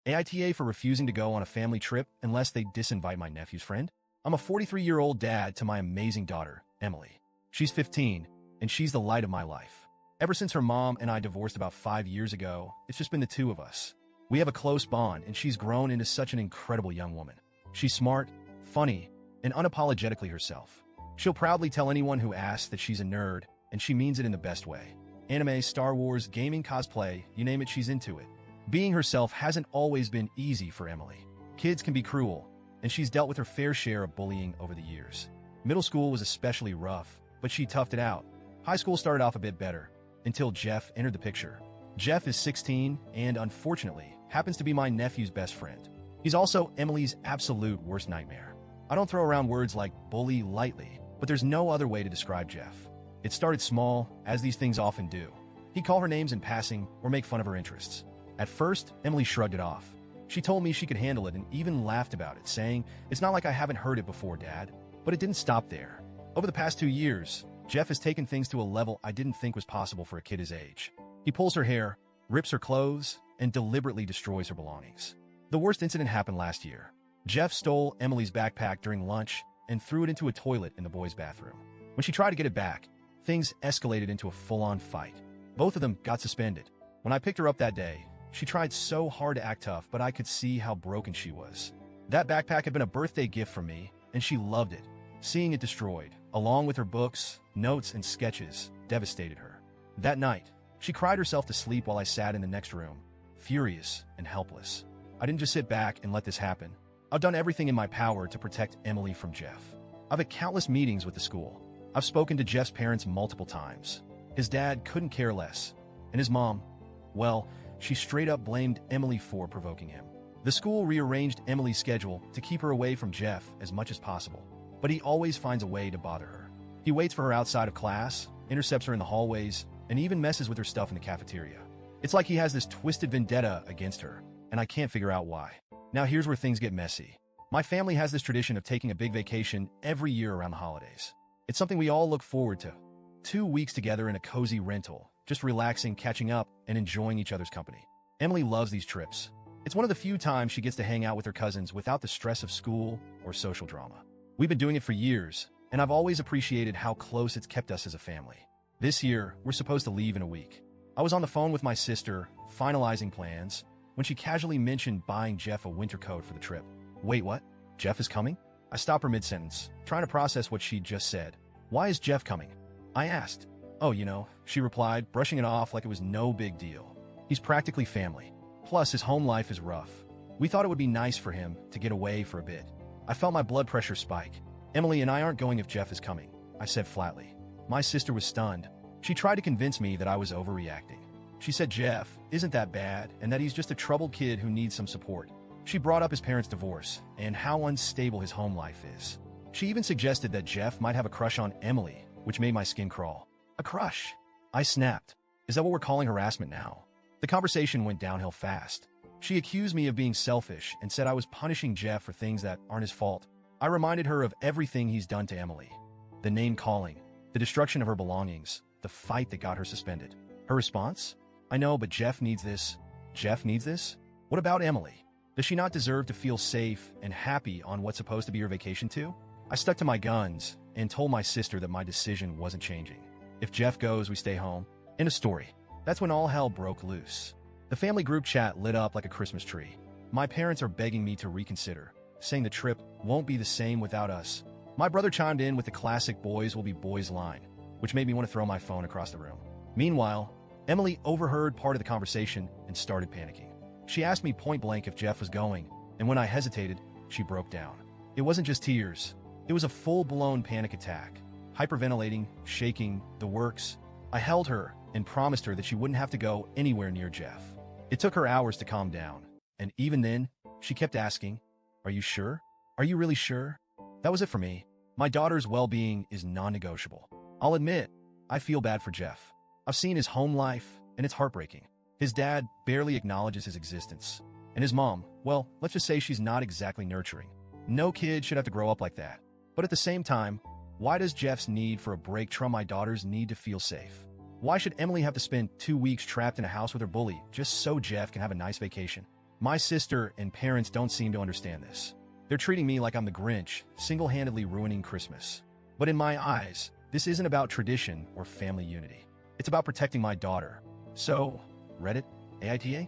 AITA for refusing to go on a family trip unless they disinvite my nephew's friend? I'm a 43-year-old dad to my amazing daughter, Emily. She's 15, and she's the light of my life. Ever since her mom and I divorced about 5 years ago, it's just been the two of us. We have a close bond, and she's grown into such an incredible young woman. She's smart, funny, and unapologetically herself. She'll proudly tell anyone who asks that she's a nerd, and she means it in the best way. Anime, Star Wars, gaming, cosplay, you name it, she's into it. Being herself hasn't always been easy for Emily. Kids can be cruel, and she's dealt with her fair share of bullying over the years. Middle school was especially rough, but she toughed it out. High school started off a bit better, until Jeff entered the picture. Jeff is 16 and, unfortunately, happens to be my nephew's best friend. He's also Emily's absolute worst nightmare. I don't throw around words like bully lightly, but there's no other way to describe Jeff. It started small, as these things often do. He'd call her names in passing or make fun of her interests. At first, Emily shrugged it off. She told me she could handle it and even laughed about it, saying, "It's not like I haven't heard it before, Dad." But it didn't stop there. Over the past 2 years, Jeff has taken things to a level I didn't think was possible for a kid his age. He pulls her hair, rips her clothes, and deliberately destroys her belongings. The worst incident happened last year. Jeff stole Emily's backpack during lunch and threw it into a toilet in the boys' bathroom. When she tried to get it back, things escalated into a full-on fight. Both of them got suspended. When I picked her up that day, she tried so hard to act tough, but I could see how broken she was. That backpack had been a birthday gift from me, and she loved it. Seeing it destroyed, along with her books, notes, and sketches, devastated her. That night, she cried herself to sleep while I sat in the next room, furious and helpless. I didn't just sit back and let this happen. I've done everything in my power to protect Emily from Jeff. I've had countless meetings with the school. I've spoken to Jeff's parents multiple times. His dad couldn't care less. And his mom, well, she straight up blamed Emily for provoking him. The school rearranged Emily's schedule to keep her away from Jeff as much as possible. But he always finds a way to bother her. He waits for her outside of class, intercepts her in the hallways, and even messes with her stuff in the cafeteria. It's like he has this twisted vendetta against her, and I can't figure out why. Now here's where things get messy. My family has this tradition of taking a big vacation every year around the holidays. It's something we all look forward to. 2 weeks together in a cozy rental, just relaxing, catching up, and enjoying each other's company. Emily loves these trips. It's one of the few times she gets to hang out with her cousins without the stress of school or social drama. We've been doing it for years, and I've always appreciated how close it's kept us as a family. This year, we're supposed to leave in a week. I was on the phone with my sister, finalizing plans, when she casually mentioned buying Jeff a winter coat for the trip. Wait, what? Jeff is coming? I stopped her mid-sentence, trying to process what she'd just said. Why is Jeff coming? I asked. Oh, she replied, brushing it off like it was no big deal. He's practically family. Plus, his home life is rough. We thought it would be nice for him to get away for a bit. I felt my blood pressure spike. Emily and I aren't going if Jeff is coming, I said flatly. My sister was stunned. She tried to convince me that I was overreacting. She said Jeff isn't that bad and that he's just a troubled kid who needs some support. She brought up his parents' divorce and how unstable his home life is. She even suggested that Jeff might have a crush on Emily, which made my skin crawl. A crush? I snapped. Is that what we're calling harassment now? The conversation went downhill fast. She accused me of being selfish and said I was punishing Jeff for things that aren't his fault. I reminded her of everything he's done to Emily. The name-calling, the destruction of her belongings, the fight that got her suspended. Her response? I know, but Jeff needs this. Jeff needs this? What about Emily? Does she not deserve to feel safe and happy on what's supposed to be her vacation too? I stuck to my guns and told my sister that my decision wasn't changing. If Jeff goes, we stay home. End of story. That's when all hell broke loose. The family group chat lit up like a Christmas tree. My parents are begging me to reconsider, saying the trip won't be the same without us. My brother chimed in with the classic boys will be boys line, which made me want to throw my phone across the room. Meanwhile, Emily overheard part of the conversation and started panicking. She asked me point blank if Jeff was going, and when I hesitated, she broke down. It wasn't just tears. It was a full-blown panic attack. Hyperventilating, shaking, the works. I held her and promised her that she wouldn't have to go anywhere near Jeff. It took her hours to calm down, and even then, she kept asking, "Are you sure? Are you really sure?" That was it for me. My daughter's well-being is non-negotiable. I'll admit, I feel bad for Jeff. I've seen his home life, and it's heartbreaking. His dad barely acknowledges his existence. And his mom, well, let's just say she's not exactly nurturing. No kid should have to grow up like that. But at the same time, why does Jeff's need for a break trump my daughter's need to feel safe? Why should Emily have to spend 2 weeks trapped in a house with her bully just so Jeff can have a nice vacation? My sister and parents don't seem to understand this. They're treating me like I'm the Grinch, single-handedly ruining Christmas. But in my eyes, this isn't about tradition or family unity. It's about protecting my daughter. So, Reddit, AITA?